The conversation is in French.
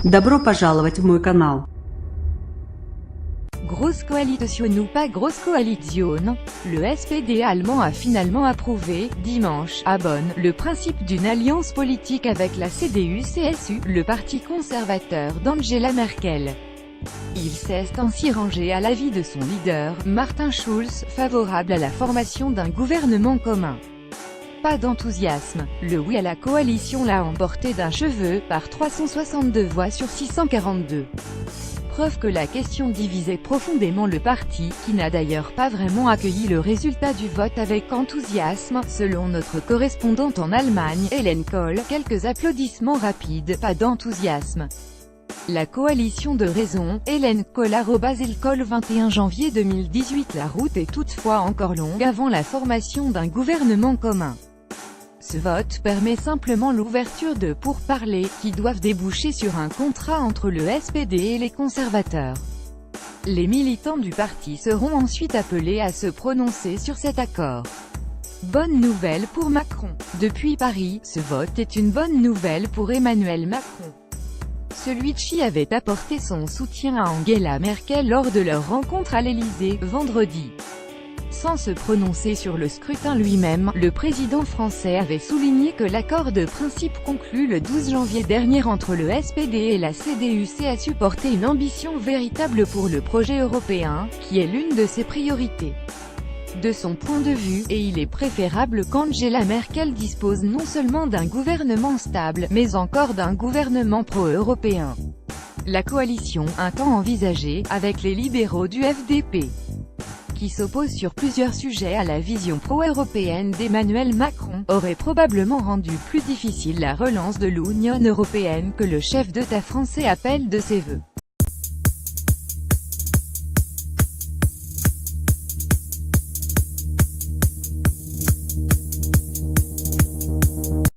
Добро пожаловать в мой канал. Grosse coalition ou pas grosse coalition? Le SPD allemand a finalement approuvé, dimanche, à Bonn, le principe d'une alliance politique avec la CDU-CSU, le parti conservateur d'Angela Merkel. Il s'est ainsi rangé à l'avis de son leader, Martin Schulz, favorable à la formation d'un gouvernement commun. Pas d'enthousiasme, le oui à la coalition l'a emporté d'un cheveu, par 362 voix sur 642. Preuve que la question divisait profondément le parti, qui n'a d'ailleurs pas vraiment accueilli le résultat du vote avec enthousiasme, selon notre correspondante en Allemagne, Hélène Kohl. Quelques applaudissements rapides, pas d'enthousiasme. La coalition de raison, Hélène Kohl @Kohl 21 janvier 2018. La route est toutefois encore longue avant la formation d'un gouvernement commun. Ce vote permet simplement l'ouverture de pourparlers, qui doivent déboucher sur un contrat entre le SPD et les conservateurs. Les militants du parti seront ensuite appelés à se prononcer sur cet accord. Bonne nouvelle pour Macron. Depuis Paris, ce vote est une bonne nouvelle pour Emmanuel Macron. Celui-ci avait apporté son soutien à Angela Merkel lors de leur rencontre à l'Élysée, vendredi. Sans se prononcer sur le scrutin lui-même, le président français avait souligné que l'accord de principe conclu le 12 janvier dernier entre le SPD et la CDU-CSU portait une ambition véritable pour le projet européen, qui est l'une de ses priorités. De son point de vue, et il est préférable qu'Angela Merkel dispose non seulement d'un gouvernement stable, mais encore d'un gouvernement pro-européen. La coalition, un temps envisagée, avec les libéraux du FDP, qui s'opposent sur plusieurs sujets à la vision pro-européenne d'Emmanuel Macron, aurait probablement rendu plus difficile la relance de l'Union européenne que le chef d'État français appelle de ses vœux.